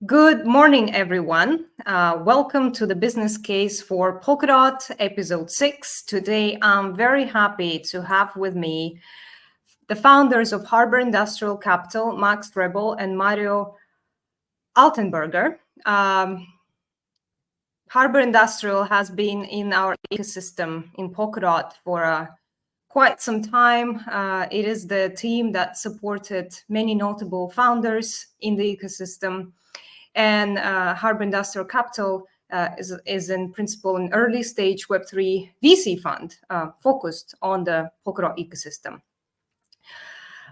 Good morning, everyone. Welcome to the business case for Polkadot, episode 6. Today, I'm very happy to have with me the founders of Harbour Industrial Capital, Max Rebol and Mario Altenburger. Harbour Industrial has been in our ecosystem in Polkadot for quite some time. It is the team that supported many notable founders in the ecosystem. And Harbour Industrial Capital is in principle an early stage Web3 VC fund focused on the Polkadot ecosystem.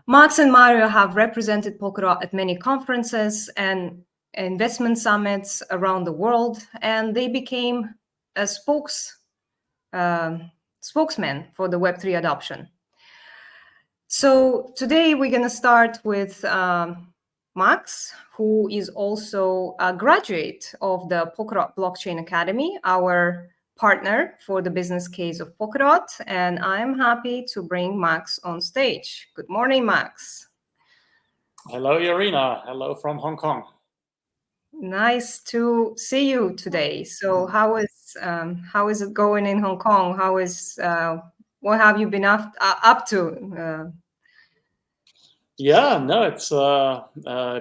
Max and Mario have represented Polkadot at many conferences and investment summits around the world, and they became a spokesman for the Web3 adoption. So today we're going to start with Max, who is also a graduate of the Polkadot Blockchain Academy, our partner for the business case of Polkadot, and I'm happy to bring Max on stage. Good morning, Max. Hello, Irina. Hello from Hong Kong. Nice to see you today. So how is it going in Hong Kong? What have you been up to? Yeah, no, it's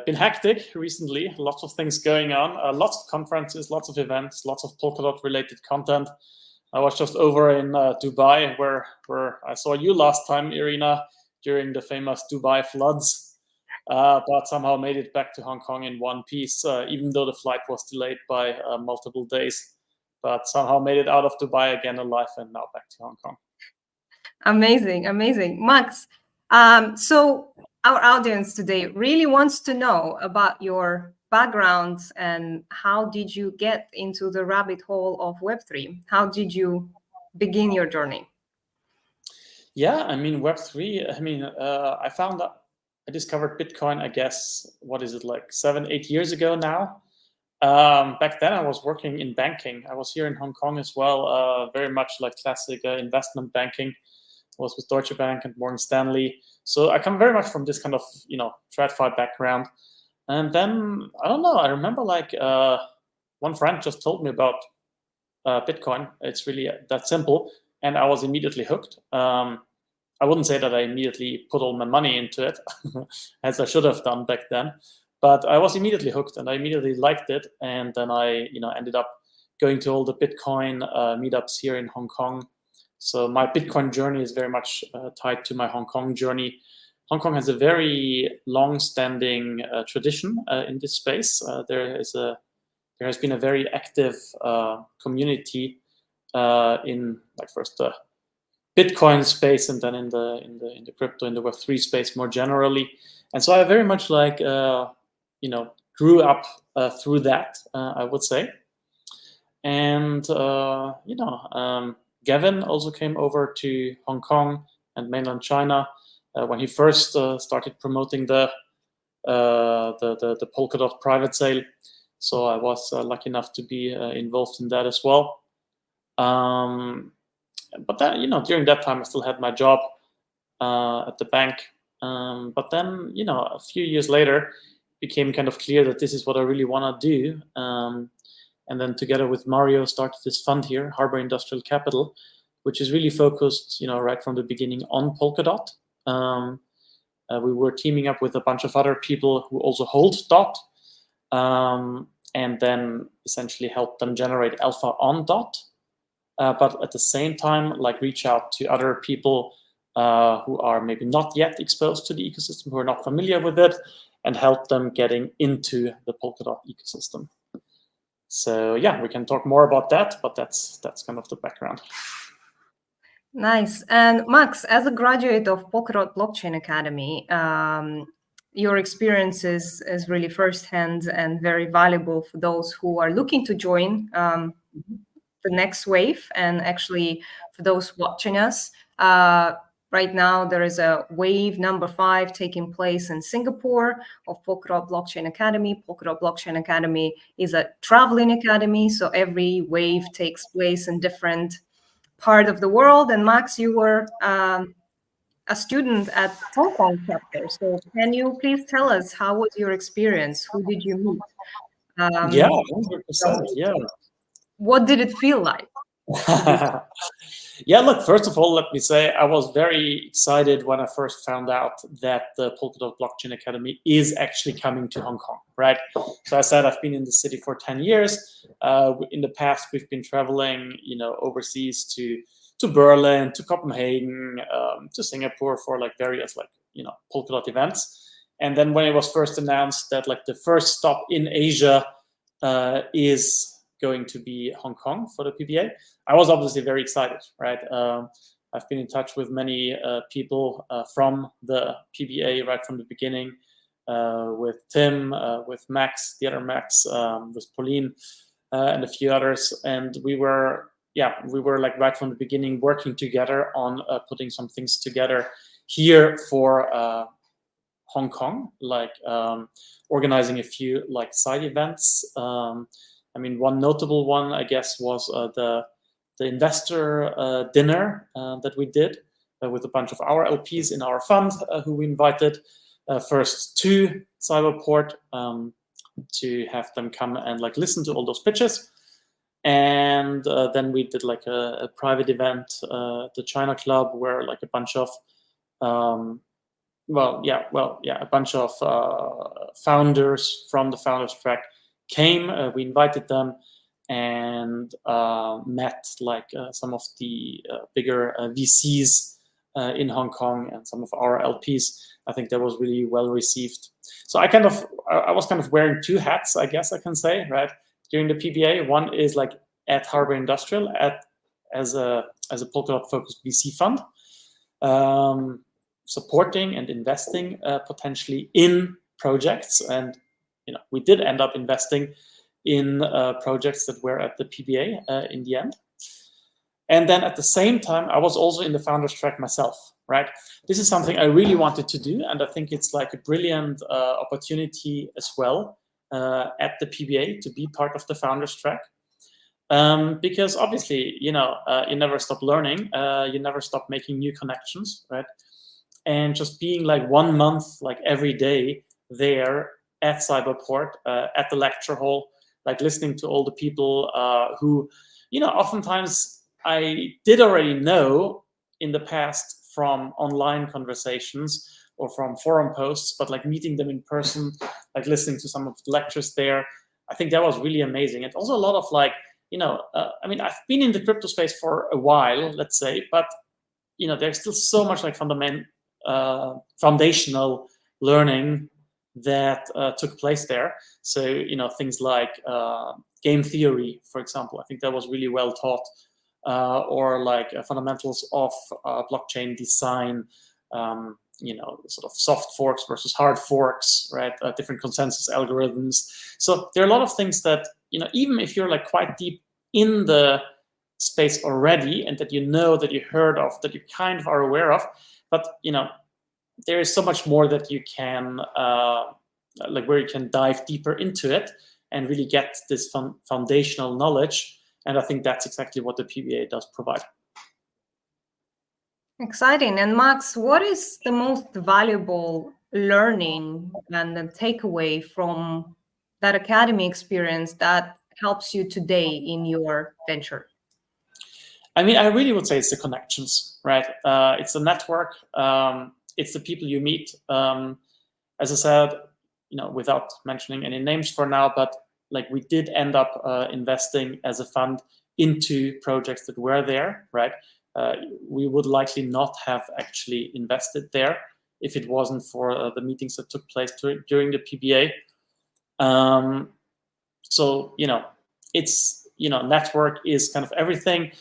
been hectic recently. Lots of things going on, lots of conferences, lots of events, lots of Polkadot-related content. I was just over in Dubai, where I saw you last time, Irina, during the famous Dubai floods, but somehow made it back to Hong Kong in one piece, even though the flight was delayed by multiple days. But somehow made it out of Dubai again alive and now back to Hong Kong. Amazing, amazing. Max, so our audience today really wants to know about your background and how did you get into the rabbit hole of Web3? How did you begin your journey? Yeah, I mean, Web3, I discovered Bitcoin, I guess, what is it, like 7-8 years ago now. Back then I was working in banking. I was here in Hong Kong as well, very much like classic investment banking. I was with Deutsche Bank and Morgan Stanley. So I come very much from this kind of, TradFi background. And then, I don't know, I remember like one friend just told me about Bitcoin. It's really that simple. And I was immediately hooked. I wouldn't say that I immediately put all my money into it, as I should have done back then. But I was immediately hooked and I immediately liked it. And then I, ended up going to all the Bitcoin meetups here in Hong Kong. So my Bitcoin journey is very much tied to my Hong Kong journey. Hong Kong has a very long-standing tradition in this space. There has been a very active community in, like, first the Bitcoin space and then in the crypto, in the Web3 space more generally. And so I very much grew up through that, I would say. And Gavin also came over to Hong Kong and mainland China when he first started promoting the Polkadot private sale. So I was lucky enough to be involved in that as well. But then, during that time, I still had my job at the bank. But then, a few years later, it became kind of clear that this is what I really want to do. And then together with Mario, started this fund here, Harbour Industrial Capital, which is really focused, right from the beginning on Polkadot. We were teaming up with a bunch of other people who also hold DOT, and then essentially help them generate alpha on DOT. But at the same time, reach out to other people who are maybe not yet exposed to the ecosystem, who are not familiar with it, and help them getting into the Polkadot ecosystem. So yeah, we can talk more about that, but that's kind of the background. Nice. And Max, as a graduate of Polkadot Blockchain Academy, your experience is really firsthand and very valuable for those who are looking to join the next wave, and actually for those watching us. Right now, there is a wave number 5 taking place in Singapore of Polkadot Blockchain Academy. Polkadot Blockchain Academy is a traveling academy, so every wave takes place in different part of the world. And Max, you were a student at Hong Kong chapter. So can you please tell us, how was your experience? Who did you meet? Yeah, 100%. Yeah. What did it feel like? Yeah, look, first of all, let me say I was very excited when I first found out that the Polkadot Blockchain Academy is actually coming to Hong Kong, right? So I said I've been in the city for 10 years. In the past, we've been traveling, overseas to Berlin, to Copenhagen, to Singapore for like various Polkadot events. And then when it was first announced that like the first stop in Asia is going to be Hong Kong for the PBA, I was obviously very excited, right? I've been in touch with many people from the PBA right from the beginning, with Tim, with Max, the other Max, with Pauline, and a few others, and we were like right from the beginning working together on putting some things together here for Hong Kong, like organizing a few like side events. One notable one, I guess, was the investor dinner that we did with a bunch of our LPs in our fund who we invited first to Cyberport to have them come and like listen to all those pitches. And then we did like a private event, the China Club, where like a bunch of a bunch of founders from the founders track came. We invited them and met like some of the bigger VCs in Hong Kong and some of our LPs. I think that was really well received. So I was kind of wearing two hats, I guess I can say, right? During the PBA, one is like at Harbour Industrial as a Polkadot focused VC fund, supporting and investing potentially in projects, and we did end up investing in projects that were at the PBA in the end. And then at the same time, I was also in the founders track myself, right? This is something I really wanted to do, and I think it's like a brilliant opportunity as well at the PBA to be part of the founders track. Because obviously, you never stop learning, you never stop making new connections, right? And just being like 1 month, like every day there at Cyberport, at the lecture hall, like listening to all the people who, oftentimes I did already know in the past from online conversations or from forum posts, but like meeting them in person, like listening to some of the lectures there, I think that was really amazing. And also a lot of like, I've been in the crypto space for a while, let's say, but there's still so much like foundational learning that took place there. So things like game theory, for example, I think that was really well taught, or like fundamentals of blockchain design, sort of soft forks versus hard forks, right? Different consensus algorithms. So there are a lot of things that even if you're like quite deep in the space already, and that that you heard of, that you kind of are aware of, but there is so much more that you can where you can dive deeper into it and really get this foundational knowledge. And I think that's exactly what the PBA does provide. Exciting. And Max, what is the most valuable learning and the takeaway from that academy experience that helps you today in your venture? I really would say it's the connections, right? It's the network. It's the people you meet. As I said, without mentioning any names for now, but like we did end up investing as a fund into projects that were there, right? We would likely not have actually invested there if it wasn't for the meetings that took place during the PBA. So it's network is kind of everything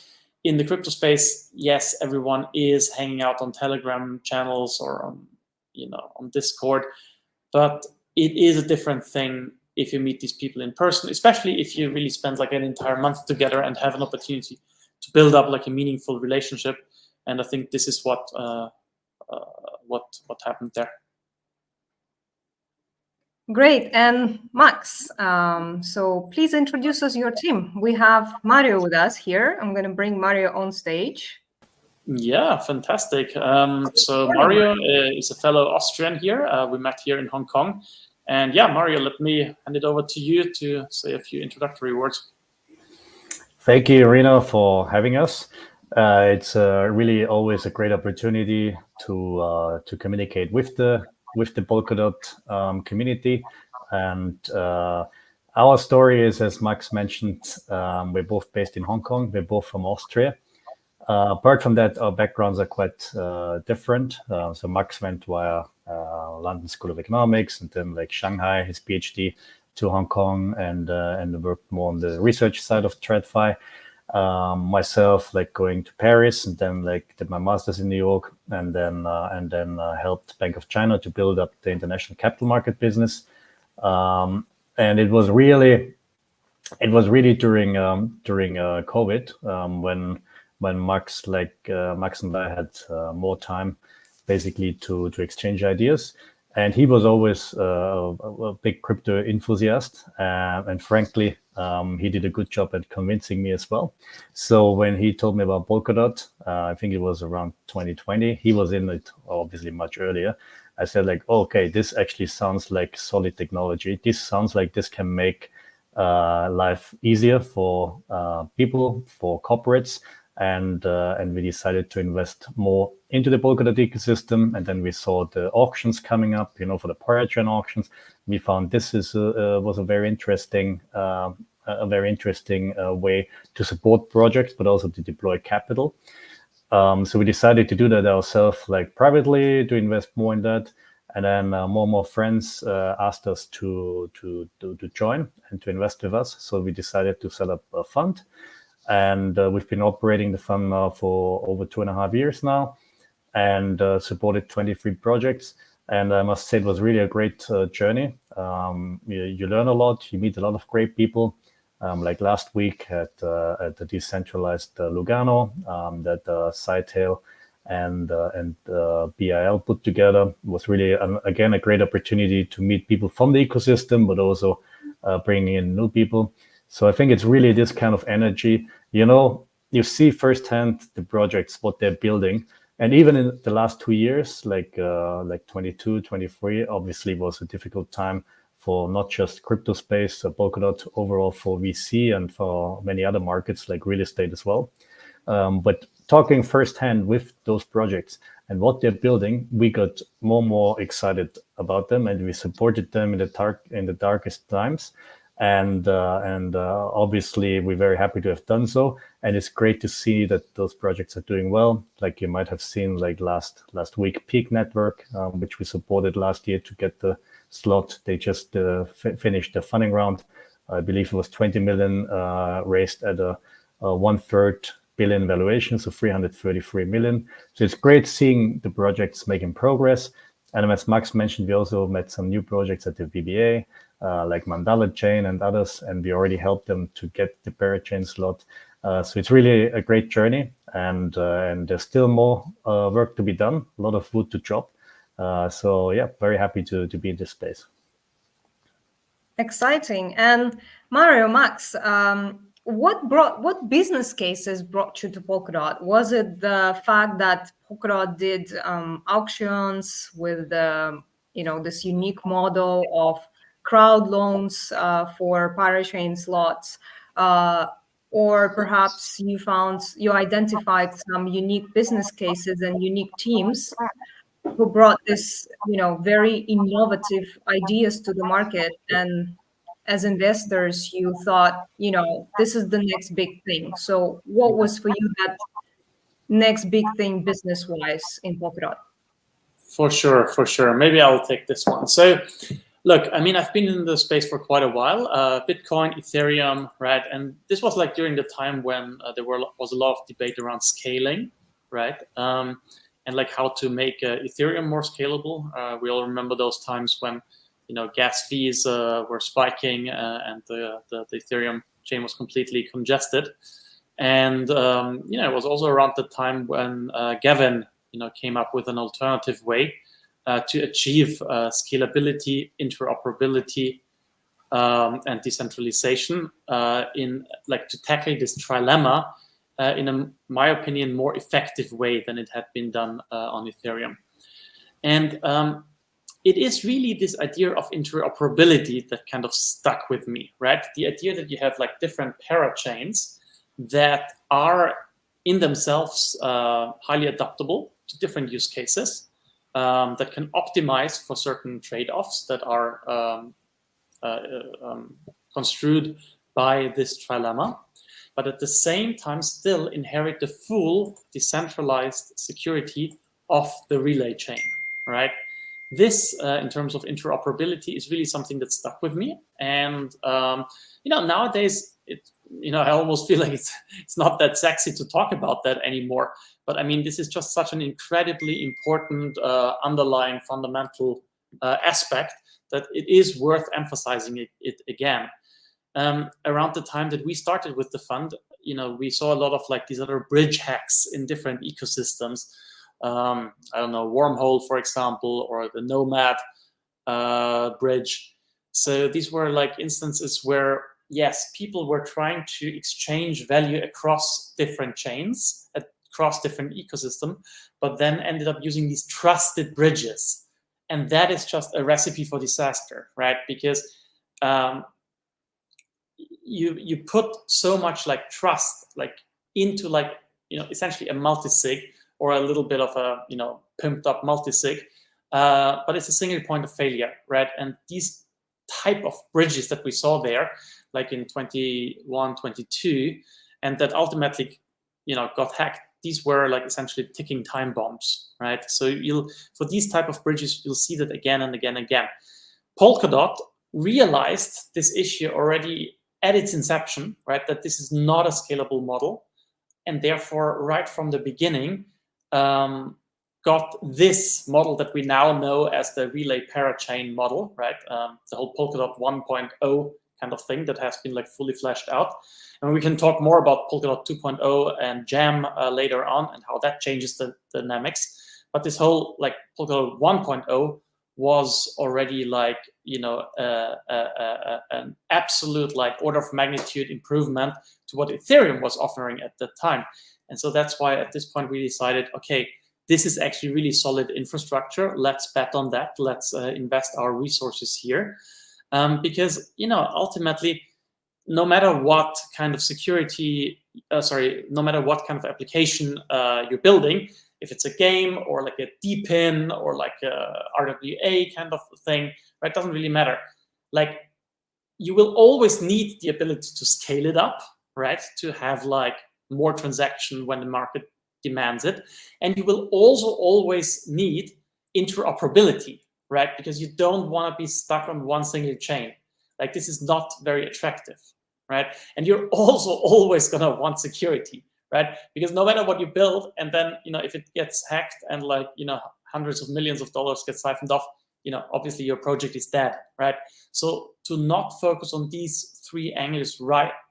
in the crypto space. Yes, everyone is hanging out on Telegram channels or on Discord, but it is a different thing if you meet these people in person, especially if you really spend like an entire month together and have an opportunity to build up like a meaningful relationship. And I think this is what happened there. Great. And Max, so please introduce us your team. We have Mario with us here. I'm going to bring Mario on stage. Yeah, fantastic. So Mario is a fellow Austrian here. We met here in Hong Kong. And yeah, Mario, let me hand it over to you to say a few introductory words. Thank you, Reno, for having us. It's really always a great opportunity to communicate with the Polkadot community. And our story is, as Max mentioned, we're both based in Hong Kong. We're both from Austria. Apart from that, our backgrounds are quite different. So Max went via London School of Economics, and then like Shanghai, his PhD, to Hong Kong, and worked more on the research side of TradFi. Myself, like going to Paris, and then like did my master's in New York, and then helped Bank of China to build up the international capital market business. And it was really during COVID, when Max and I had more time basically to exchange ideas. And he was always a big crypto enthusiast, and frankly, he did a good job at convincing me as well. So when he told me about Polkadot, I think it was around 2020, he was in it obviously much earlier. I said like, oh, okay, this actually sounds like solid technology. This sounds like this can make life easier for people, for corporates. And we decided to invest more into the Polkadot ecosystem. And then we saw the auctions coming up, for the Parity auctions. We found this was a very interesting way to support projects, but also to deploy capital. So we decided to do that ourselves, like privately, to invest more in that. And then more and more friends asked us to join and to invest with us. So we decided to set up a fund. And we've been operating the fund now for over 2.5 years now, and supported 23 projects. And I must say it was really a great journey. You learn a lot, you meet a lot of great people. Like last week at the decentralized Lugano, that Sidetail and BIL put together. It was really, again, a great opportunity to meet people from the ecosystem, but also bringing in new people. So I think it's really this kind of energy. You see firsthand the projects, what they're building. And even in the last 2 years, like 22, 23, obviously was a difficult time for not just crypto space, Polkadot overall, for VC and for many other markets like real estate as well. But talking firsthand with those projects and what they're building, we got more and more excited about them, and we supported them in the darkest times. And obviously, we're very happy to have done so. And it's great to see that those projects are doing well. Like you might have seen, like last week, Peak Network, which we supported last year to get the slot. They just finished the funding round. I believe it was 20 million raised at a 1/3 billion valuation, so 333 million. So it's great seeing the projects making progress. And as Max mentioned, we also met some new projects at the VBA, like Mandala Chain and others, and we already helped them to get the Parachain slot. So it's really a great journey, and there's still more work to be done, a lot of wood to chop. So yeah, very happy to be in this space. Exciting. And Mario, Max, what business cases brought you to Polkadot? Was it the fact that Polkadot did auctions with this unique model of crowd loans for Parachain slots, or perhaps you identified some unique business cases and unique teams who brought this, very innovative ideas to the market, and as investors, you thought, this is the next big thing. So, what was for you that next big thing business-wise in Polkadot? For sure. Maybe I'll take this one. So, look, I mean, I've been in the space for quite a while. Bitcoin, Ethereum, right? And this was like during the time when there was a lot of debate around scaling, right? And like how to make Ethereum more scalable. We all remember those times when, gas fees were spiking and the Ethereum chain was completely congested. And, it was also around the time when Gavin, came up with an alternative way to achieve scalability, interoperability, and decentralization to tackle this trilemma in my opinion, more effective way than it had been done on Ethereum. And it is really this idea of interoperability that kind of stuck with me, right? The idea that you have like different parachains that are in themselves highly adaptable to different use cases, that can optimize for certain trade-offs that are construed by this trilemma, but at the same time still inherit the full decentralized security of the relay chain, right? This, in terms of interoperability, is really something that stuck with me. And nowadays, I almost feel like it's not that sexy to talk about that anymore. But I mean, this is just such an incredibly important underlying fundamental aspect that it is worth emphasizing it again. Around the time that we started with the fund, we saw a lot of like these other bridge hacks in different ecosystems. I don't know, Wormhole, for example, or the Nomad bridge. So these were like instances where, yes, people were trying to exchange value across different chains, across different ecosystems, but then ended up using these trusted bridges. And that is just a recipe for disaster, right? Because you put so much like trust like into like, essentially a multi-sig, or a little bit of a, pimped up multi-sig, but it's a single point of failure, right? And these type of bridges that we saw there, like in 21, 22, and that ultimately, got hacked, these were like essentially ticking time bombs, right? So for these type of bridges, you'll see that again and again and again. Polkadot realized this issue already at its inception, right? That this is not a scalable model. And therefore, right from the beginning, got this model that we now know as the relay parachain model, right? The whole Polkadot 1.0 kind of thing that has been like fully fleshed out. And we can talk more about Polkadot 2.0 and Jam later on and how that changes the dynamics. But this whole like Polkadot 1.0 was already like, an absolute like order of magnitude improvement to what Ethereum was offering at the time. And so that's why at this point we decided, okay, this is actually really solid infrastructure. Let's bet on that. Let's invest our resources here. Because, ultimately, no matter what kind of no matter what kind of application you're building, if it's a game or like a DPIN or like a RWA kind of thing, right, doesn't really matter. Like, you will always need the ability to scale it up, right, to have like more transaction when the market demands it. And you will also always need interoperability, right? Because you don't want to be stuck on one single chain. Like, this is not very attractive, right? And you're also always going to want security, right? Because no matter what you build, and then, if it gets hacked and like, hundreds of millions of dollars get siphoned off, obviously your project is dead, right? So to not focus on these three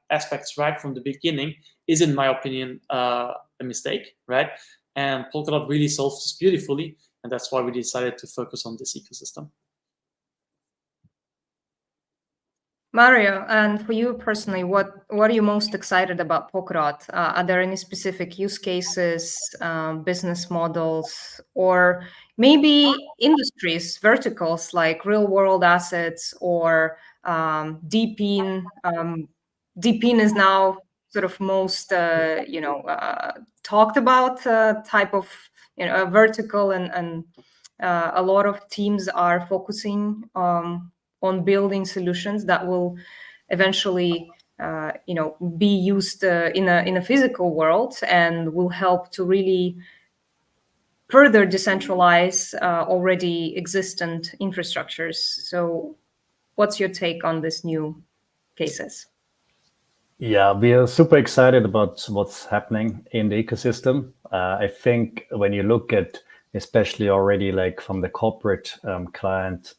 aspects right from the beginning is, in my opinion, a mistake, right? And Polkadot really solves this beautifully, and that's why we decided to focus on this ecosystem. Mario, and for you personally, what are you most excited about Polkadot? Are there any specific use cases, business models, or maybe industries, verticals like real-world assets or DPIN? DPIN is now sort of most talked about type of vertical, and a lot of teams are focusing on building solutions that will eventually be used in a physical world and will help to really further decentralize already existent infrastructures. So what's your take on these new cases? Yeah, we are super excited about what's happening in the ecosystem. I think when you look at, especially already like from the corporate client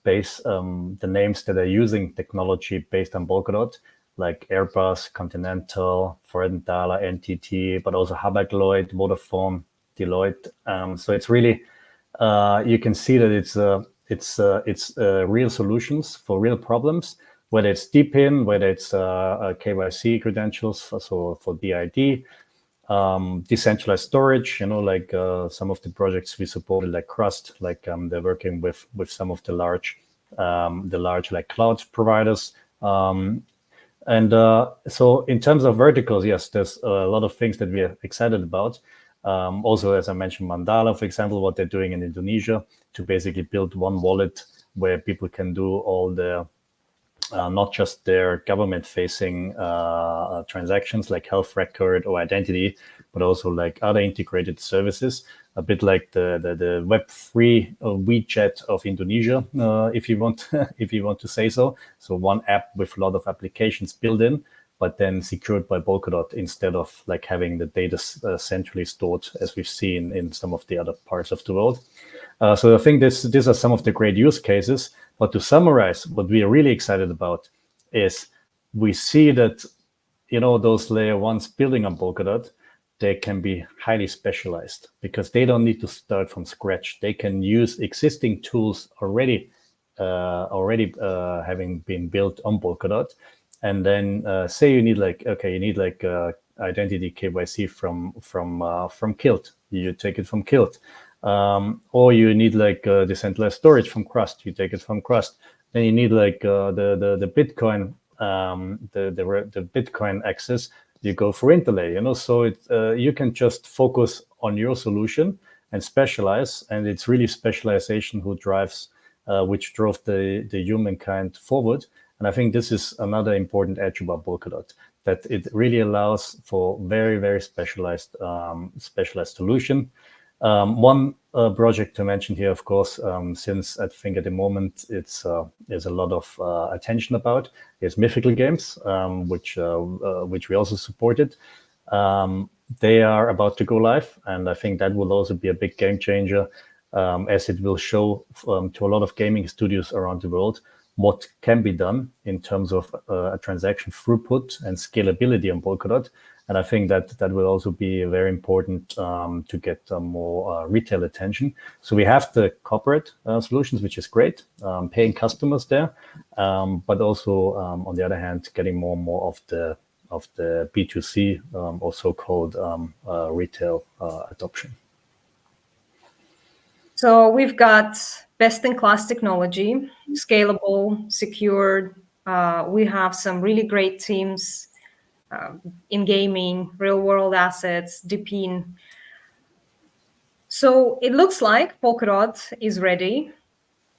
base, the names that are using technology based on Polkadot, like Airbus, Continental, Fortenthaler, NTT, but also Hapag-Lloyd, Vodafone, Deloitte. So it's really, you can see that it's real solutions for real problems, whether it's DPIN, whether it's KYC credentials, so for DID, Decentralized storage, like some of the projects we supported, like Crust, like they're working with some of the large like cloud providers. So in terms of verticals, yes, there's a lot of things that we are excited about. Also, as I mentioned, Mandala, for example, what they're doing in Indonesia to basically build one wallet where people can do all the not just their government-facing transactions like health record or identity, but also like other integrated services, a bit like the Web3 WeChat of Indonesia, if you want to say so. So one app with a lot of applications built in, but then secured by Polkadot instead of like having the data centrally stored, as we've seen in some of the other parts of the world. So I think these are some of the great use cases. But to summarize, what we are really excited about is we see that, those layer ones building on Polkadot, they can be highly specialized because they don't need to start from scratch. They can use existing tools already having been built on Polkadot. And then say you need identity KYC from Kilt. You take it from Kilt. Or you need decentralized storage from Crust. You take it from Crust. Then you need the Bitcoin, the Bitcoin access. You go for Interlay. So you can just focus on your solution and specialize. And it's really specialization which drove the humankind forward. And I think this is another important edge about Polkadot, that it really allows for very, very specialized solution. One project to mention here, of course, since I think at the moment there's a lot of attention about, is Mythical Games, which we also supported. They are about to go live, and I think that will also be a big game changer, as it will show to a lot of gaming studios around the world what can be done in terms of a transaction throughput and scalability on Polkadot. And I think that will also be very important to get more retail attention. So we have the corporate solutions, which is great, paying customers there, but also on the other hand, getting more and more of the B2C or so-called retail adoption. So we've got best-in-class technology, scalable, secured. We have some really great teams in gaming, real-world assets, DePIN. So it looks like Polkadot is ready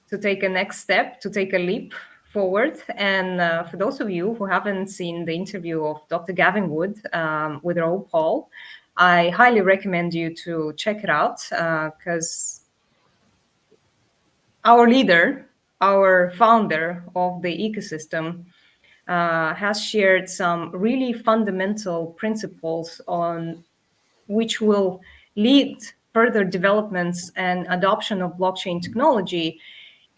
to take a next step, to take a leap forward. And for those of you who haven't seen the interview of Dr. Gavin Wood with Raoul Pal, I highly recommend you to check it out because our leader, our founder of the ecosystem, has shared some really fundamental principles on which will lead further developments and adoption of blockchain technology.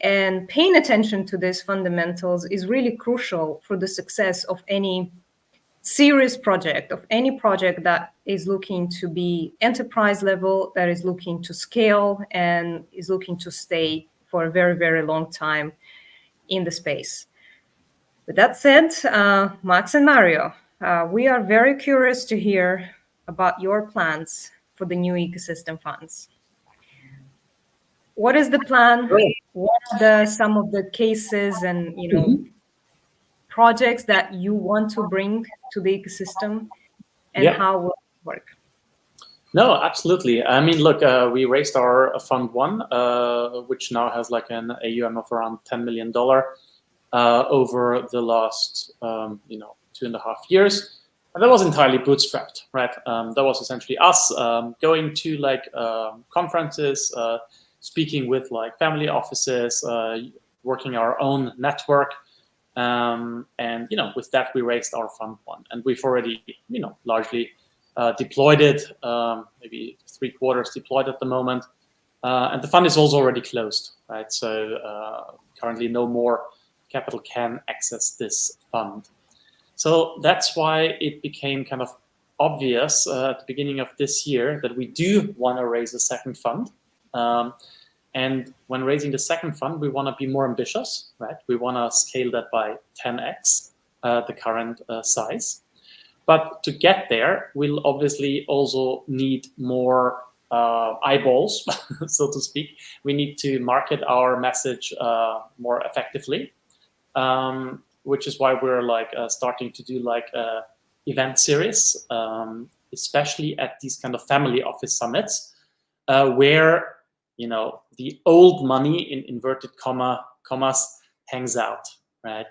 And paying attention to these fundamentals is really crucial for the success of any serious project, of any project that is looking to be enterprise level, that is looking to scale and is looking to stay for a very, very long time in the space. With that said, Max and Mario, we are very curious to hear about your plans for the new ecosystem funds. What is the plan? What are some of the cases and projects that you want to bring to the ecosystem, and how will it work? No, absolutely. I mean, look, we raised our Fund 1, which now has like an AUM of around $10 million over the last 2.5 years. And that was entirely bootstrapped, right? That was essentially us going to conferences, speaking with like family offices, working our own network. And with that, we raised our Fund 1. And we've already, largely deployed it, maybe 3/4 deployed at the moment. And the fund is also already closed, right? So currently no more capital can access this fund. So that's why it became kind of obvious at the beginning of this year that we do want to raise a second fund. And when raising the second fund, we want to be more ambitious, right? We want to scale that by 10x the current size. But to get there, we'll obviously also need more eyeballs, so to speak. We need to market our message more effectively, which is why we're like starting to do like event series, especially at these kind of family office summits, where the old money in inverted commas hangs out, right?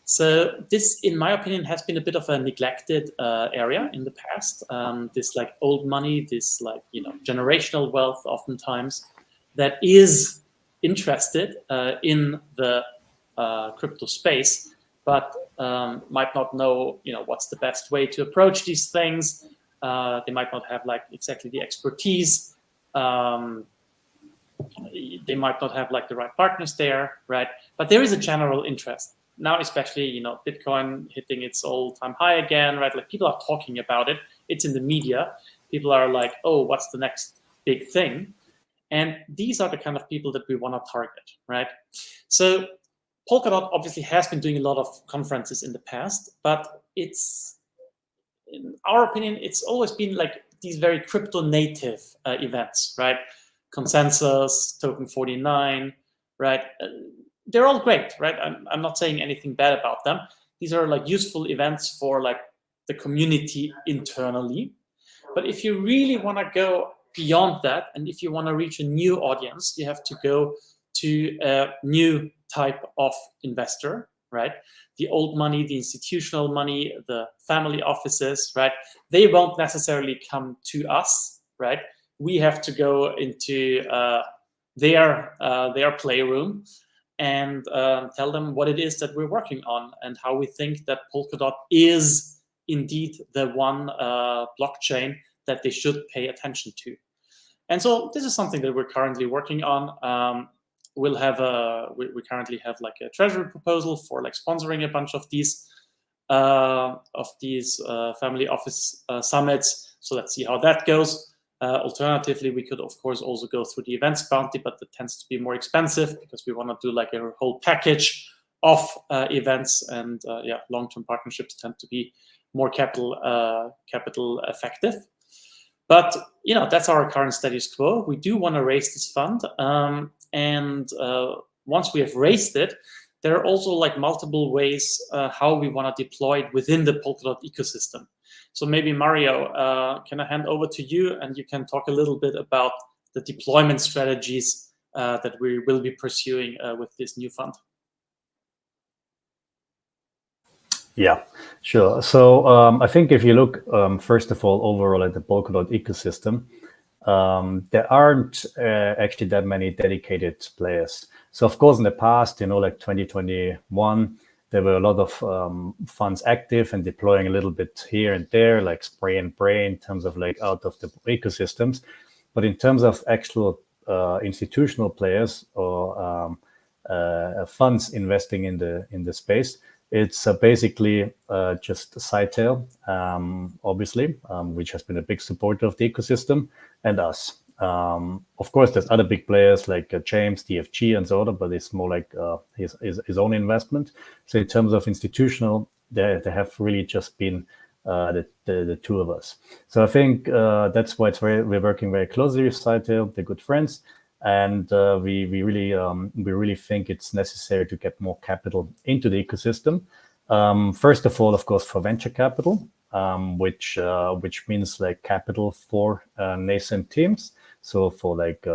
So this, in my opinion, has been a bit of a neglected area in the past. This like old money, this like generational wealth, oftentimes, that is interested in the crypto space, but might not know what's the best way to approach these things. They might not have like exactly the expertise. They might not have like the right partners there, right? But there is a general interest. Now, especially, Bitcoin hitting its all-time high again, right? Like people are talking about it. It's in the media. People are like, oh, what's the next big thing? And these are the kind of people that we want to target, right? So Polkadot obviously has been doing a lot of conferences in the past, but it's, in our opinion, it's always been like these very crypto native events, right? Consensus, Token 49, right? They're all great, right? I'm not saying anything bad about them. These are like useful events for like the community internally. But if you really want to go beyond that, and if you want to reach a new audience, you have to go to a new type of investor, right? The old money, the institutional money, the family offices, right? They won't necessarily come to us, right? We have to go into their playroom and tell them what it is that we're working on and how we think that Polkadot is indeed the one blockchain that they should pay attention to. And so this is something that we're currently working on. We currently have like a treasury proposal for like sponsoring a bunch of these family office summits. So let's see how that goes. Alternatively, we could, of course, also go through the events bounty, but that tends to be more expensive because we want to do like a whole package of events, and long-term partnerships tend to be more capital effective. But that's our current status quo. We do want to raise this fund, and once we have raised it, there are also like multiple ways how we want to deploy it within the Polkadot ecosystem. So maybe Mario, can I hand over to you, and you can talk a little bit about the deployment strategies that we will be pursuing with this new fund. Yeah, sure. So I think if you look, first of all, overall at the Polkadot ecosystem, there aren't actually that many dedicated players. So of course, in the past, like 2021, there were a lot of funds active and deploying a little bit here and there, like spray and pray in terms of like out of the ecosystems. But in terms of actual institutional players or funds investing in the space, it's basically just Sitel, obviously, which has been a big supporter of the ecosystem, and us. Of course, there's other big players like James, DFG, and so on, but it's more like his own investment. So in terms of institutional, they have really just been the two of us. So I think that's why we're working very closely with Sitel. They're good friends, and we really think it's necessary to get more capital into the ecosystem. First of all, of course, for venture capital, which means like capital for nascent teams. So for like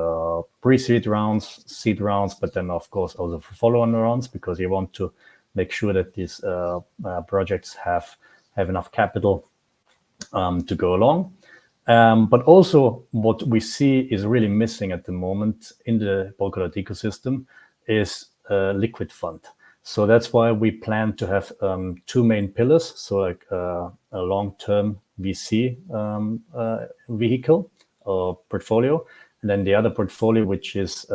pre-seed rounds, seed rounds, but then of course also for follow-on rounds, because you want to make sure that these projects have enough capital to go along. But also what we see is really missing at the moment in the Polkadot ecosystem is a liquid fund. So that's why we plan to have two main pillars. So like a long-term VC vehicle or portfolio, and then the other portfolio which is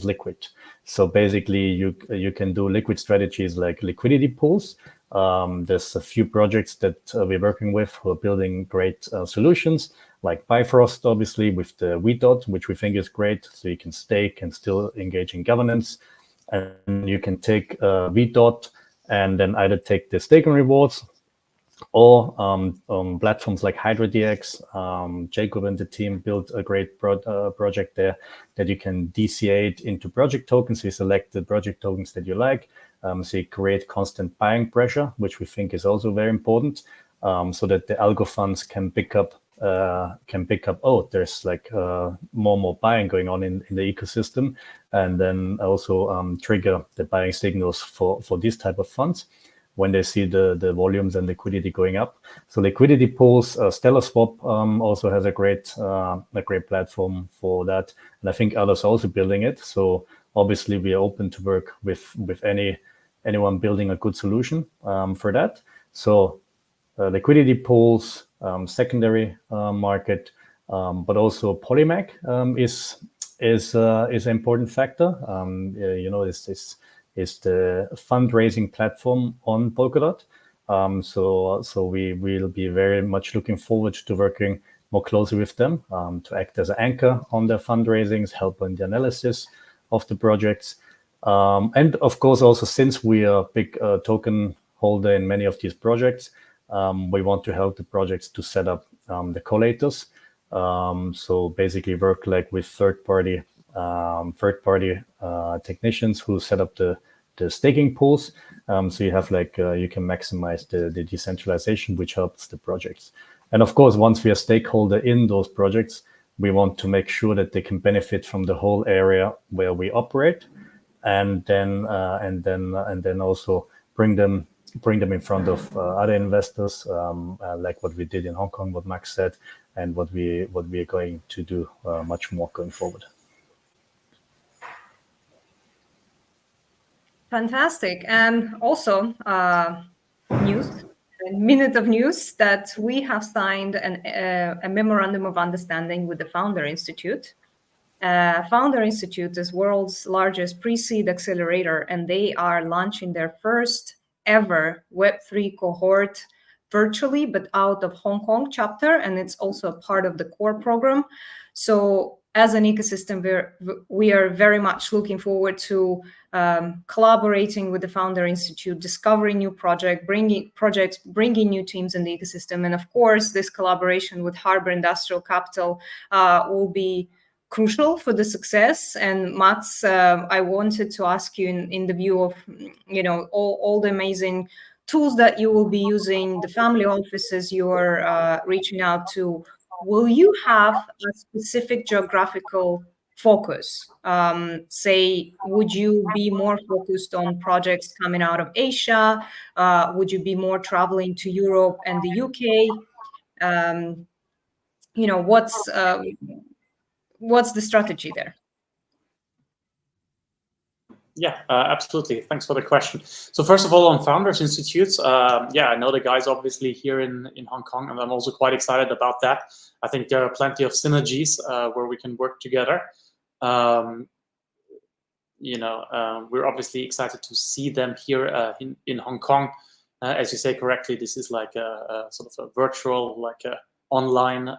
liquid. So basically you can do liquid strategies like liquidity pools. There's a few projects that we're working with who are building great solutions, like Bifrost, obviously, with the VDOT, which we think is great. So you can stake and still engage in governance. And you can take VDOT and then either take the staking rewards or on platforms like HydroDX. Jacob and the team built a great project there that you can DCA into project tokens. You select the project tokens that you like. So you create constant buying pressure, which we think is also very important, so that the algo funds can pick up, oh, there's like more buying going on in the ecosystem, and then also trigger the buying signals for these type of funds when they see the volumes and liquidity going up. So liquidity pools, StellarSwap also has a great platform for that, and I think others are also building it. So obviously we are open to work with anyone building a good solution for that. So liquidity pools, secondary market, but also Polymac is an important factor. Is the fundraising platform on Polkadot. So we will be very much looking forward to working more closely with them to act as an anchor on their fundraisings, help on the analysis of the projects. And of course, also since we are a big token holder in many of these projects, we want to help the projects to set up the collators. So basically work like with third-party technicians who set up the staking pools. So you have like you can maximize the decentralization, which helps the projects. And of course, once we are stakeholder in those projects, we want to make sure that they can benefit from the whole area where we operate, and then also bring them in front of other investors, like what we did in Hong Kong, what Max said, and what we are going to do much more going forward. Fantastic. And also news, a minute of news that we have signed a memorandum of understanding with the Founder Institute. Founder Institute is world's largest pre-seed accelerator, and they are launching their first ever Web3 cohort virtually, but out of Hong Kong chapter, and it's also a part of the core program. So as an ecosystem, we are very much looking forward to collaborating with the Founder Institute, discovering new bringing new teams in the ecosystem. And of course, this collaboration with Harbour Industrial Capital will be crucial for the success. And Mats, I wanted to ask you in the view of, all the amazing tools that you will be using, the family offices you are reaching out to, will you have a specific geographical focus? Say, would you be more focused on projects coming out of Asia? Would you be more traveling to Europe and the UK? What's the strategy there? Yeah, absolutely. Thanks for the question. So first of all, on Founders Institutes, I know the guys obviously here in Hong Kong, and I'm also quite excited about that. I think there are plenty of synergies where we can work together. We're obviously excited to see them here in Hong Kong. As you say correctly, this is like a sort of a virtual, like a online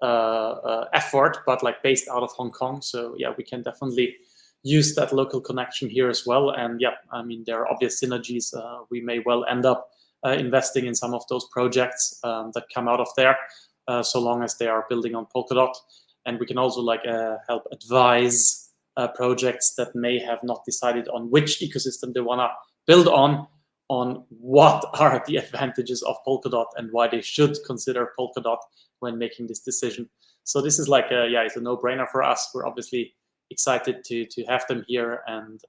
effort, but like based out of Hong Kong. So yeah, we can definitely use that local connection here as well. And yeah, I mean, there are obvious synergies. We may well end up investing in some of those projects that come out of there, so long as they are building on Polkadot. And we can also like help advise projects that may have not decided on which ecosystem they want to build on what are the advantages of Polkadot and why they should consider Polkadot when making this decision. So this is like, it's a no-brainer for us. We're obviously excited to have them here, and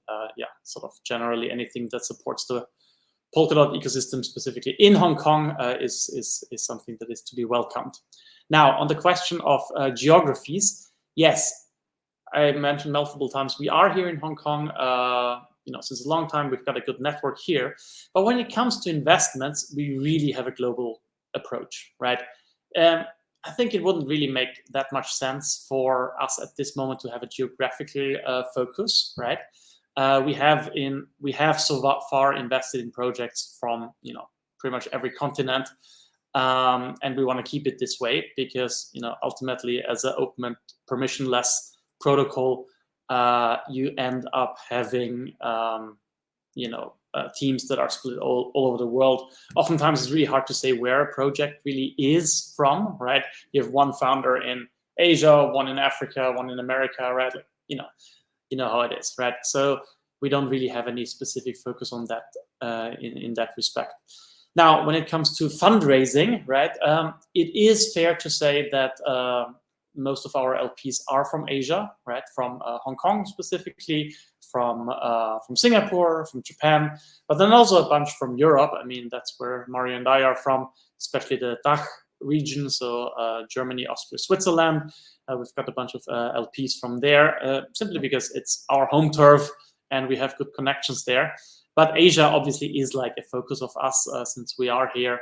sort of generally anything that supports the Polkadot ecosystem specifically in Hong Kong is something that is to be welcomed. Now, on the question of geographies, yes, I mentioned multiple times we are here in Hong Kong. Since a long time we've got a good network here, but when it comes to investments, we really have a global approach, right? I think it wouldn't really make that much sense for us at this moment to have a geographical focus, right? We have so far invested in projects from pretty much every continent, and we want to keep it this way because ultimately, as an open permissionless protocol, you end up having teams that are split all over the world. Oftentimes, it's really hard to say where a project really is from, right? You have one founder in Asia, one in Africa, one in America, right? Like, you know how it is, right? So we don't really have any specific focus on that in that respect. Now, when it comes to fundraising, right, it is fair to say that most of our LPs are from Asia, right, from Hong Kong specifically, from Singapore, from Japan, but then also a bunch from Europe. I mean, that's where Mario and I are from, especially the DACH region, so Germany, Austria, Switzerland. We've got a bunch of LPs from there, simply because it's our home turf and we have good connections there. But Asia obviously is like a focus of us since we are here.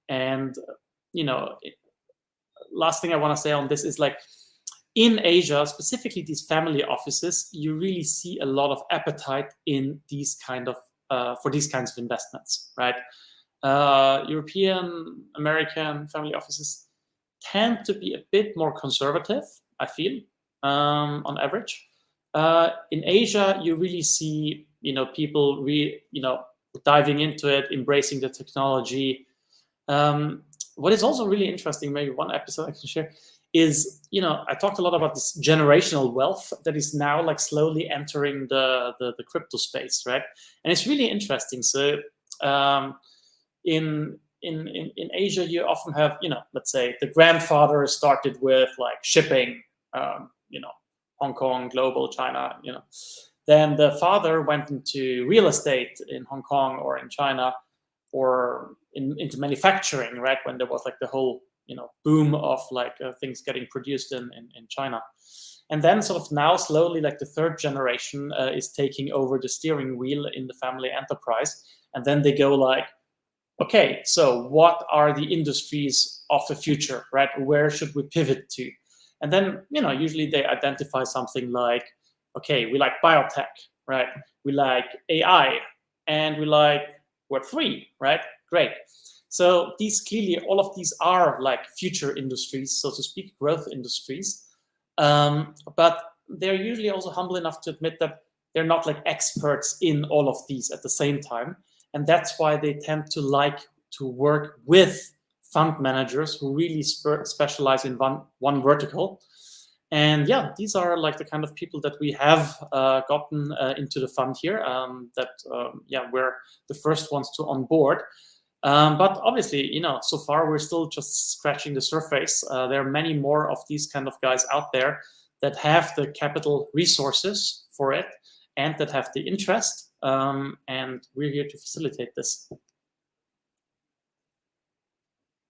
And, last thing I want to say on this is like, in Asia, specifically these family offices, you really see a lot of appetite in these for these kinds of investments, right? European, American family offices tend to be a bit more conservative, I feel, on average. In Asia, you really see, people diving into it, embracing the technology. What is also really interesting, maybe one episode I can share, is, I talked a lot about this generational wealth that is now like slowly entering the crypto space, right? And it's really interesting. So in Asia, you often have, let's say the grandfather started with like shipping, Hong Kong, global, China, Then the father went into real estate in Hong Kong or in China, or into manufacturing, right? When there was like the whole, boom of like things getting produced in China. And then sort of now slowly, like the third generation is taking over the steering wheel in the family enterprise. And then they go like, okay, so what are the industries of the future, right? Where should we pivot to? And then, usually they identify something like, okay, we like biotech, right? We like AI, and we like Web3, right? Great. So all of these are like future industries, so to speak, growth industries. But they're usually also humble enough to admit that they're not like experts in all of these at the same time. And that's why they tend to like to work with fund managers who really specialize in one vertical. And yeah, these are like the kind of people that we have gotten into the fund here, we're the first ones to onboard. But obviously, so far we're still just scratching the surface. There are many more of these kind of guys out there that have the capital resources for it and that have the interest. And we're here to facilitate this.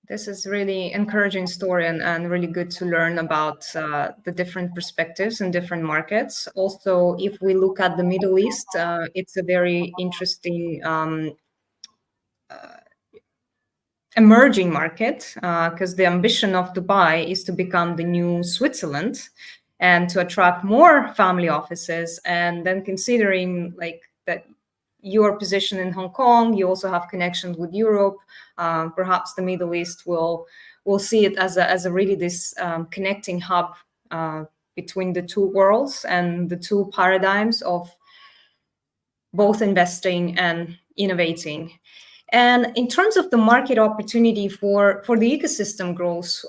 This is really encouraging story and really good to learn about the different perspectives in different markets. Also, if we look at the Middle East, it's a very interesting emerging market because the ambition of Dubai is to become the new Switzerland and to attract more family offices. And then considering like that your position in Hong Kong, you also have connections with Europe. Perhaps the Middle East will see it as a really this connecting hub between the two worlds and the two paradigms of both investing and innovating. And in terms of the market opportunity for the ecosystem growth,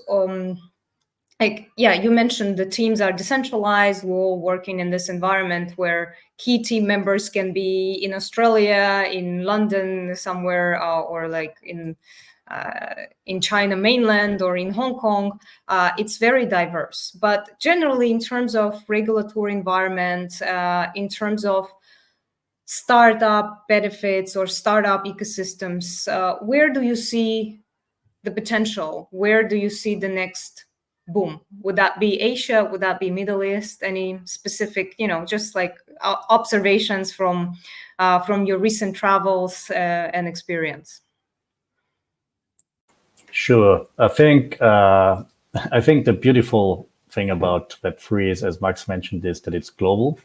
you mentioned the teams are decentralized. We're all working in this environment where key team members can be in Australia, in London, somewhere, or like in China mainland or in Hong Kong. It's very diverse. But generally, in terms of regulatory environment, in terms of startup benefits or startup ecosystems, where do you see the potential? Where do you see the next boom? Would that be Asia? Would that be Middle East? Any specific, just like observations from your recent travels and experience? Sure. I think the beautiful thing about Web3 is, as Max mentioned, is that it's global.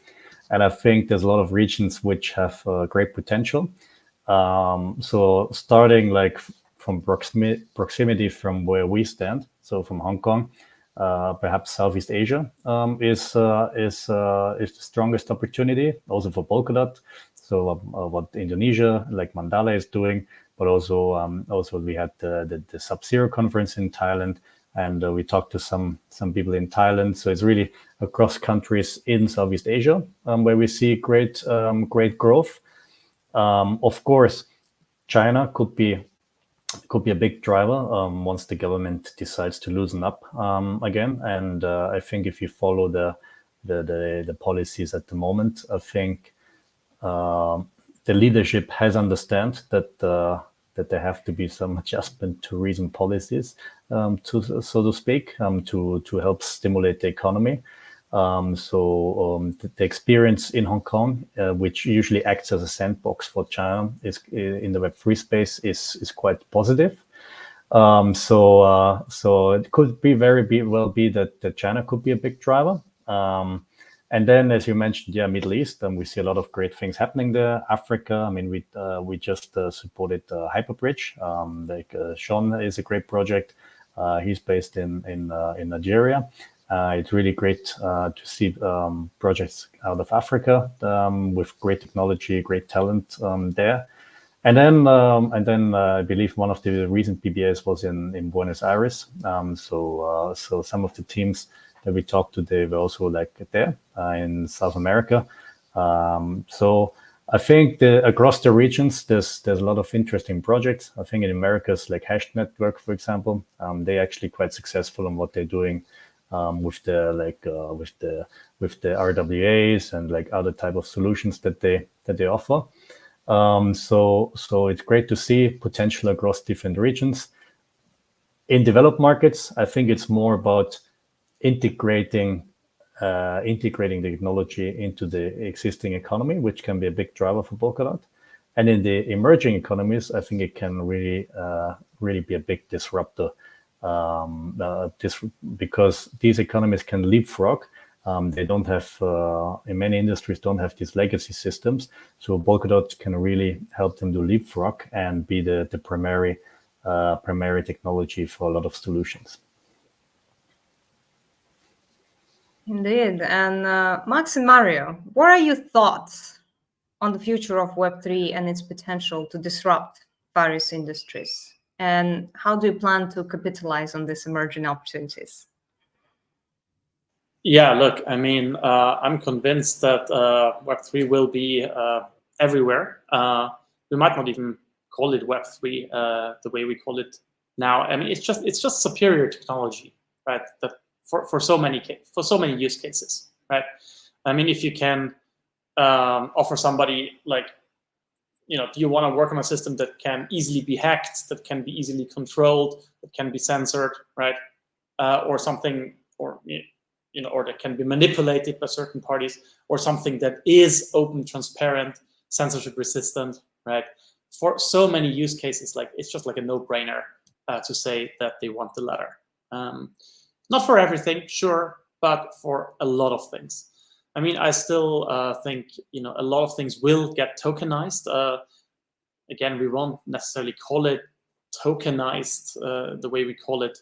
And I think there's a lot of regions which have great potential. So starting like from proximity from where we stand, so from Hong Kong, perhaps Southeast Asia is the strongest opportunity, also for Polkadot. So what Indonesia, like Mandala, is doing, but also we had the Sub-Zero conference in Thailand, and we talked to some people in Thailand. So it's really across countries in Southeast Asia where we see great growth. Of course, China could be a big driver once the government decides to loosen up again. And I think if you follow the policies at the moment, I think the leadership has understand that there have to be some adjustment to recent policies, so to speak, to help stimulate the economy. The experience in Hong Kong, which usually acts as a sandbox for China, is in the Web3 space is quite positive. So it could be well be that China could be a big driver. And then, as you mentioned, Middle East, we see a lot of great things happening there. Africa, I mean, we just supported Hyperbridge. Sean is a great project. He's based in Nigeria. It's really great to see projects out of Africa with great technology, great talent there. And then I believe one of the recent PBAs was in Buenos Aires. So some of the teams that we talked to, they were also like there in South America. So I think across the regions, there's a lot of interesting projects. I think in Americas, like Hash Network, for example, they're actually quite successful in what they're doing with the RWAs and like other type of solutions that they offer. So it's great to see potential across different regions. In developed markets, I think it's more about integrating the technology into the existing economy, which can be a big driver for Polkadot. And in the emerging economies, I think it can really be a big disruptor. Because these economies can leapfrog. They don't have, in many industries, don't have these legacy systems. So Polkadot can really help them to leapfrog and be the primary technology for a lot of solutions. Indeed. And Max and Mario, what are your thoughts on the future of Web3 and its potential to disrupt various industries? And how do you plan to capitalize on these emerging opportunities? Yeah, look, I mean, I'm convinced that Web3 will be everywhere. We might not even call it Web3 the way we call it now. I mean, it's just superior technology, right? That for so many use cases, right? I mean, if you can offer somebody like, do you want to work on a system that can easily be hacked, that can be easily controlled, that can be censored, right? Or something, or that can be manipulated by certain parties, or something that is open, transparent, censorship resistant, right? For so many use cases, like it's just like a no-brainer to say that they want the latter. Not for everything, sure, but for a lot of things. I mean, I still think, a lot of things will get tokenized. Again, we won't necessarily call it tokenized the way we call it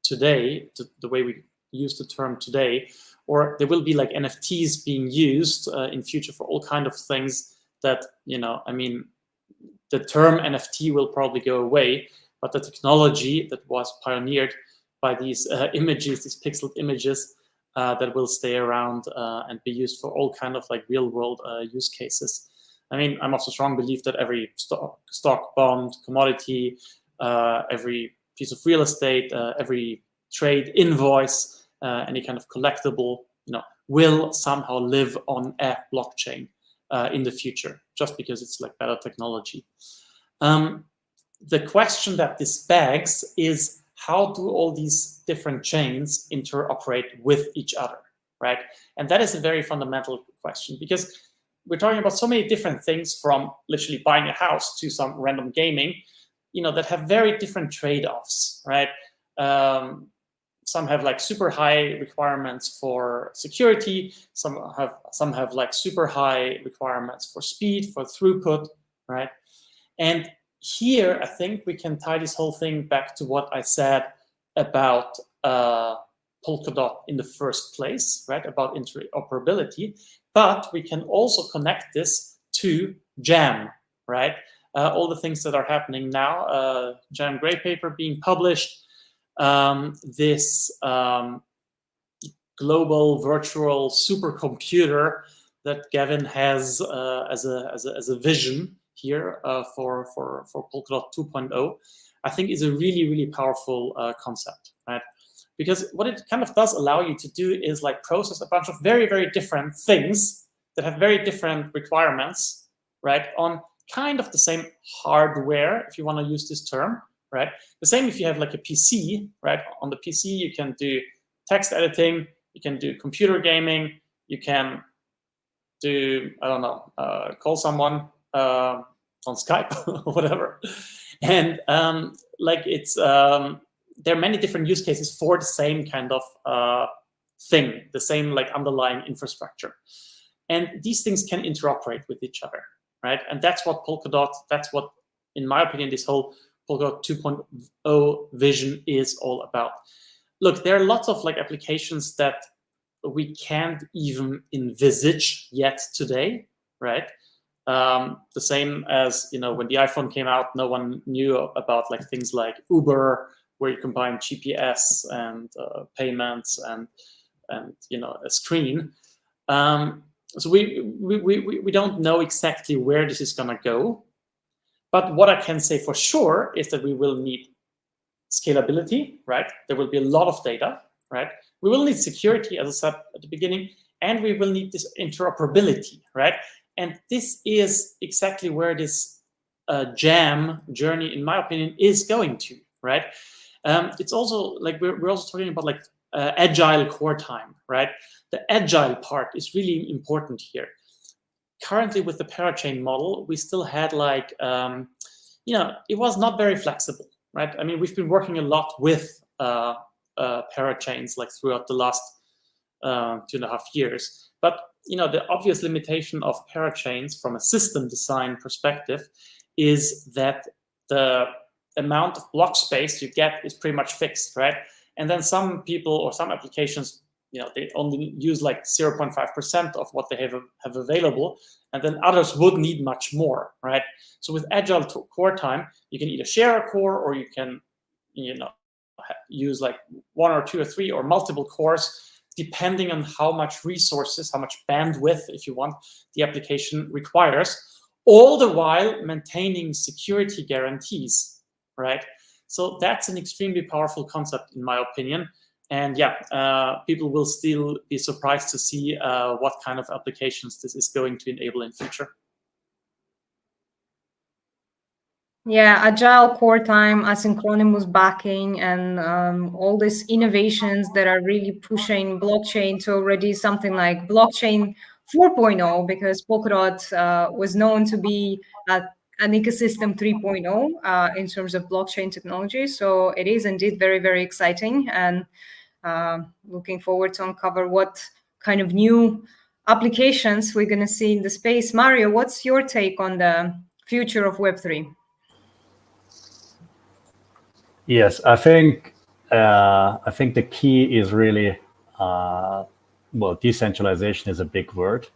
today, the way we use the term today, or there will be like NFTs being used in future for all kind of things that, I mean, the term NFT will probably go away, but the technology that was pioneered by these images, these pixeled images, that will stay around and be used for all kind of like real world use cases. I mean, I'm also strong belief that every stock, bond, commodity, every piece of real estate, every trade invoice, any kind of collectible, will somehow live on a blockchain in the future, just because it's like better technology. The question that this begs is, how do all these different chains interoperate with each other, right? And that is a very fundamental question, because we're talking about so many different things, from literally buying a house to some random gaming, that have very different trade-offs, right? Some have like super high requirements for security. Some have like super high requirements for speed, for throughput, right? And here, I think we can tie this whole thing back to what I said about Polkadot in the first place, right? About interoperability. But we can also connect this to Jam, right? All the things that are happening now, Jam Gray paper being published, this global virtual supercomputer that Gavin has as a vision here for Polkadot 2.0, I think is a really, really powerful concept, right? Because what it kind of does allow you to do is like process a bunch of very, very different things that have very different requirements, right, on kind of the same hardware, if you want to use this term, right? The same if you have like a PC, right? On the PC, you can do text editing, you can do computer gaming, you can do, I don't know, call someone on Skype or whatever. And like it's, there are many different use cases for the same kind of thing, the same like underlying infrastructure. And these things can interoperate with each other, right? And that's what Polkadot, that's what, in my opinion, this whole Polkadot 2.0 vision is all about. Look, there are lots of like applications that we can't even envisage yet today, right? The same as, you know, when the iPhone came out, no one knew about like things like Uber, where you combine GPS and payments and you know, a screen. So we don't know exactly where this is gonna go, but what I can say for sure is that we will need scalability, right? There will be a lot of data, right? We will need security, as I said at the beginning, and we will need this interoperability, right? And this is exactly where this jam journey, in my opinion, is going to, right? It's also like we're also talking about like agile core time, right? The agile part is really important here. Currently, with the parachain model, we still had like, you know, it was not very flexible, right? I mean, we've been working a lot with parachains like throughout the last 2.5 years. But you know, the obvious limitation of parachains from a system design perspective is that the amount of block space you get is pretty much fixed, right? And then some people or some applications, you know, they only use like 0.5% of what they have available, and then others would need much more, right? So with agile core time, you can either share a core, or you can, you know, use like 1 or 2 or 3 or multiple cores, depending on how much resources, how much bandwidth, if you want, the application requires, all the while maintaining security guarantees, right? So that's an extremely powerful concept, in my opinion. And yeah, people will still be surprised to see what kind of applications this is going to enable in future. Yeah, agile core time, asynchronous backing, and all these innovations that are really pushing blockchain to already something like blockchain 4.0, because Polkadot was known to be an ecosystem 3.0 in terms of blockchain technology. So it is indeed very, very exciting, and looking forward to uncover what kind of new applications we're going to see in the space. Mario, what's your take on the future of Web3? Yes, I think the key is really well, decentralization is a big word,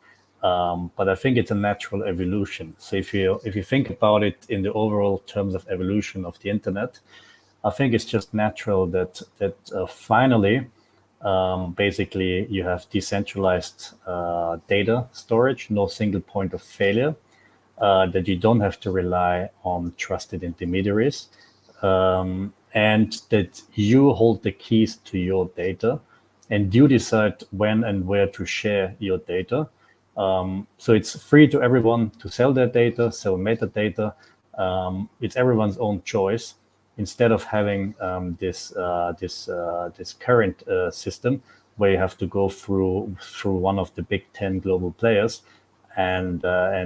but I think it's a natural evolution. So if you think about it in the overall terms of evolution of the internet, I think it's just natural that finally, basically, you have decentralized data storage, no single point of failure, that you don't have to rely on trusted intermediaries. And that you hold the keys to your data, and you decide when and where to share your data. So it's free to everyone to sell their data, sell metadata. It's everyone's own choice, instead of having this current system where you have to go through one of the big 10 global players, and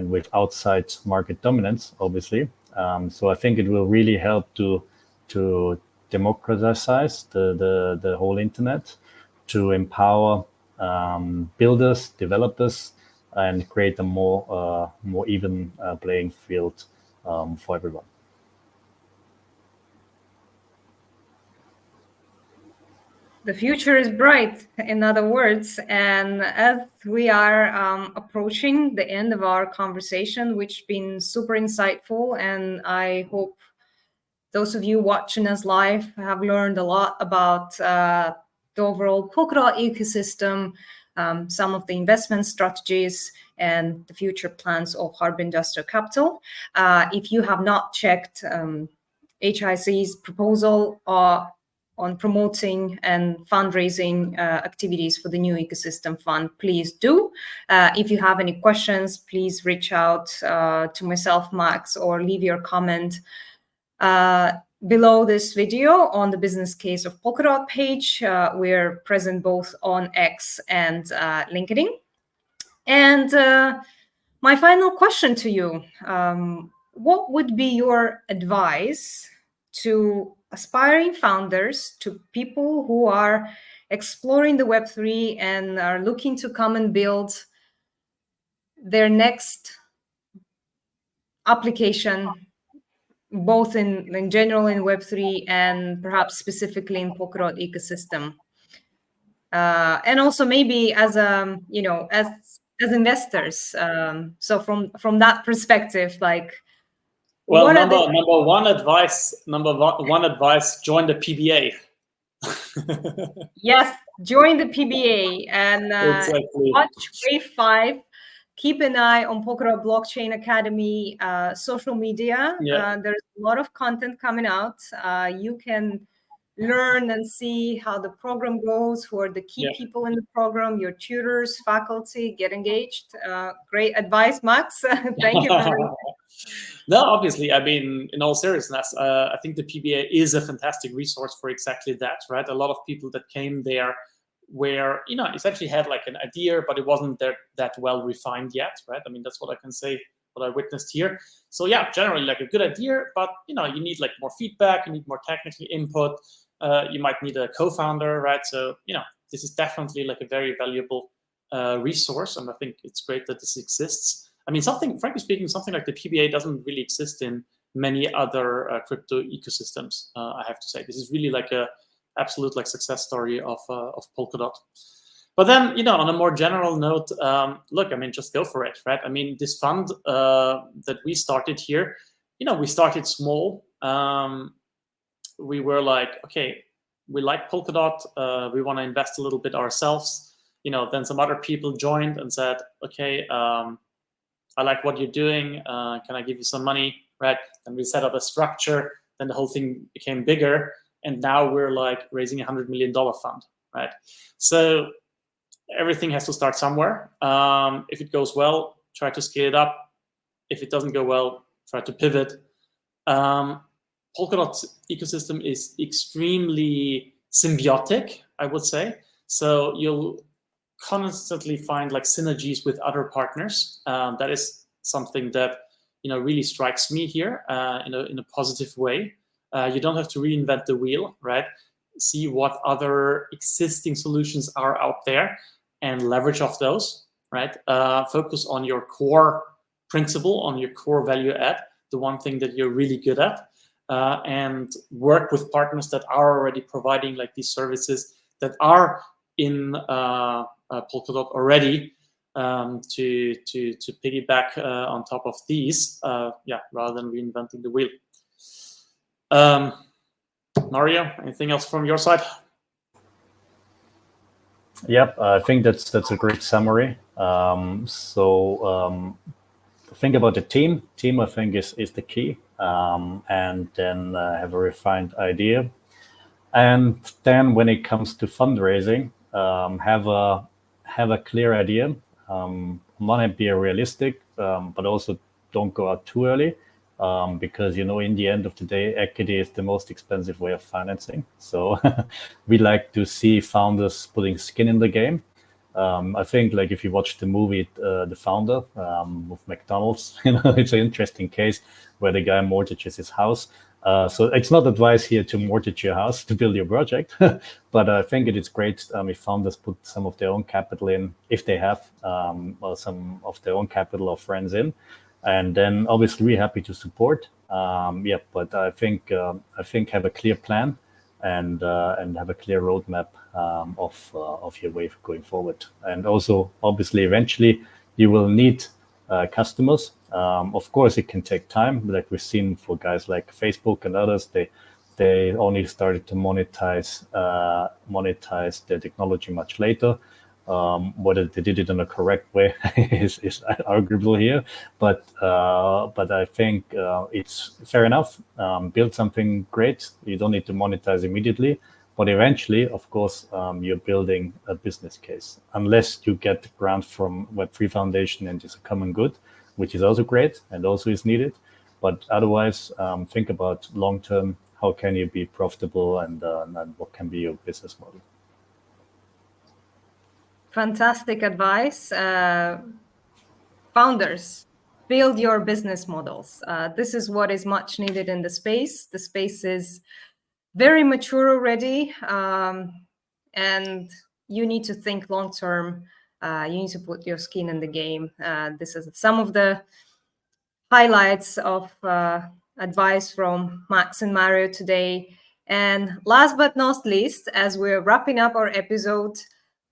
with outside market dominance, obviously. So I think it will really help to democratize the whole internet, to empower builders, developers, and create a more even playing field for everyone. the future is bright, in other words. And as we are approaching the end of our conversation, which has been super insightful, and I hope those of you watching us live have learned a lot about the overall Polkadot ecosystem, some of the investment strategies, and the future plans of Harbour Industrial Capital. If you have not checked HIC's proposal on promoting and fundraising activities for the new Ecosystem Fund, please do. If you have any questions, please reach out to myself, Max, or leave your comment below this video on the business case of Polkadot page. We're present both on X and LinkedIn. And my final question to you, what would be your advice to aspiring founders, to people who are exploring the Web3 and are looking to come and build their next application, both in general in Web3 and perhaps specifically in Polkadot ecosystem? And also maybe as as investors. So from that perspective, like, well, number one advice, join the PBA. Yes, join the PBA and exactly. Watch Wave 5. Keep an eye on Polkadot Blockchain Academy social media. Yeah. There's a lot of content coming out. You can learn and see how the program goes, who are the key people in the program, your tutors, faculty. Get engaged. Great advice, Max. Thank you for No, obviously, I mean, in all seriousness, I think the PBA is a fantastic resource for exactly that, right? A lot of people that came there where, essentially had like an idea, but it wasn't that well refined yet, right? I mean, that's what I can say, what I witnessed here. So yeah, generally like a good idea, but you need like more feedback, you need more technical input, you might need a co-founder, right? So, this is definitely like a very valuable resource, and I think it's great that this exists. I mean, frankly speaking, something like the PBA doesn't really exist in many other crypto ecosystems, I have to say. This is really like a absolute like success story of Polkadot. But then, on a more general note, look, I mean, just go for it, right? I mean, this fund that we started here, we started small. We were like, okay, we like Polkadot. We want to invest a little bit ourselves. Then some other people joined and said, okay, I like what you're doing. Can I give you some money, right? And we set up a structure. Then the whole thing became bigger. And now we're like raising $100 million fund, right? So everything has to start somewhere. If it goes well, try to scale it up. If it doesn't go well, try to pivot. Polkadot's ecosystem is extremely symbiotic, I would say. So you'll constantly find like synergies with other partners. That is something that really strikes me here in a positive way. You don't have to reinvent the wheel, right? See what other existing solutions are out there and leverage off those, right? Focus on your core principle, on your core value add, the one thing that you're really good at, and work with partners that are already providing like these services that are in Polkadot already, to piggyback on top of these, rather than reinventing the wheel. Mario, anything else from your side? Yep, I think that's a great summary. Think about the team. Team, I think, is the key, and then have a refined idea. And then when it comes to fundraising, have a clear idea. Want to be realistic, but also don't go out too early, because in the end of the day, equity is the most expensive way of financing. So we like to see founders putting skin in the game. I think like if you watch the movie The Founder with McDonald's, it's an interesting case where the guy mortgages his house. So it's not advice here to mortgage your house to build your project, but I think it is great if founders put some of their own capital in, if they have, or some of their own capital or friends in, and then obviously we're happy to support. But I think have a clear plan and have a clear roadmap of your way going forward. And also, obviously, eventually you will need customers. Of course, it can take time, like we've seen for guys like Facebook and others. They only started to monetize their technology much later. Whether they did it in a correct way is arguable here, but I think it's fair enough. Build something great. You don't need to monetize immediately, but eventually, of course, you're building a business case. Unless you get the grant from Web3 Foundation and it's a common good, which is also great and also is needed. But otherwise, think about long term. How can you be profitable, and what can be your business model? Fantastic advice. Founders, build your business models. This is what is much needed in the space. The space is very mature already, and you need to think long term. You need to put your skin in the game. This is some of the highlights of advice from Max and Mario today. And last but not least, as we're wrapping up our episode,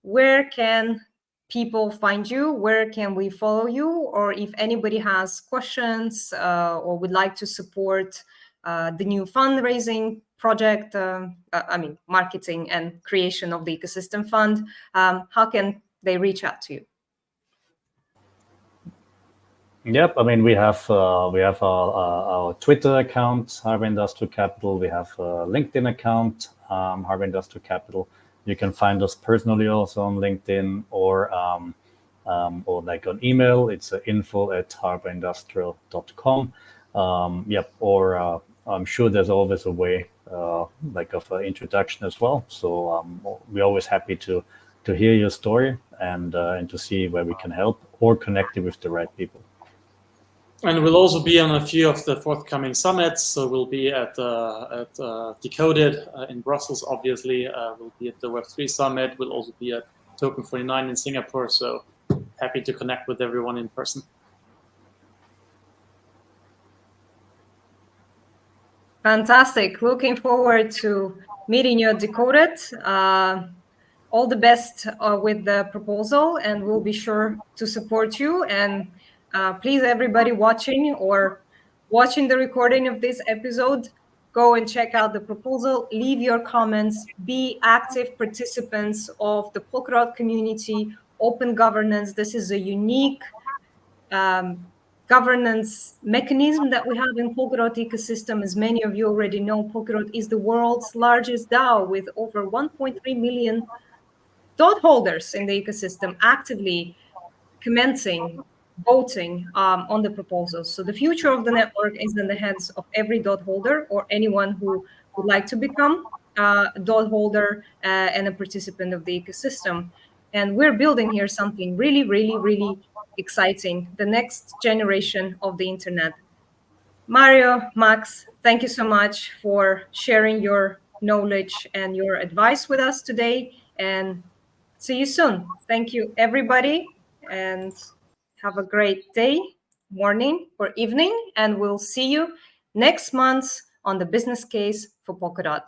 where can people find you? Where can we follow you? Or if anybody has questions or would like to support the new fundraising project, marketing and creation of the Ecosystem Fund, how can they reach out to you? Yep, I mean we have our Twitter account, Harbour Industrial Capital. We have a LinkedIn account, Harbour Industrial Capital. You can find us personally also on LinkedIn or like on email. It's info@harbourindustrial.com. Or I'm sure there's always a way of an introduction as well. So we're always happy to hear your story and to see where we can help or connect you with the right people. And we'll also be on a few of the forthcoming summits. So we'll be at Decoded in Brussels, obviously. We'll be at the Web3 Summit. We'll also be at Token 49 in Singapore. So happy to connect with everyone in person. Fantastic. Looking forward to meeting you at Decoded. All the best with the proposal, and we'll be sure to support you. And please, everybody watching or watching the recording of this episode, go and check out the proposal, leave your comments, be active participants of the Polkadot community, open governance. This is a unique governance mechanism that we have in Polkadot ecosystem. As many of you already know, Polkadot is the world's largest DAO with over 1.3 million dot holders in the ecosystem actively commenting, voting on the proposals. So the future of the network is in the hands of every dot holder or anyone who would like to become a dot holder and a participant of the ecosystem. And we're building here something really, really, really exciting, the next generation of the internet. Mario, Max, thank you so much for sharing your knowledge and your advice with us today. And see you soon. Thank you, everybody, and have a great day, morning, or evening. And we'll see you next month on the business case for Polkadot.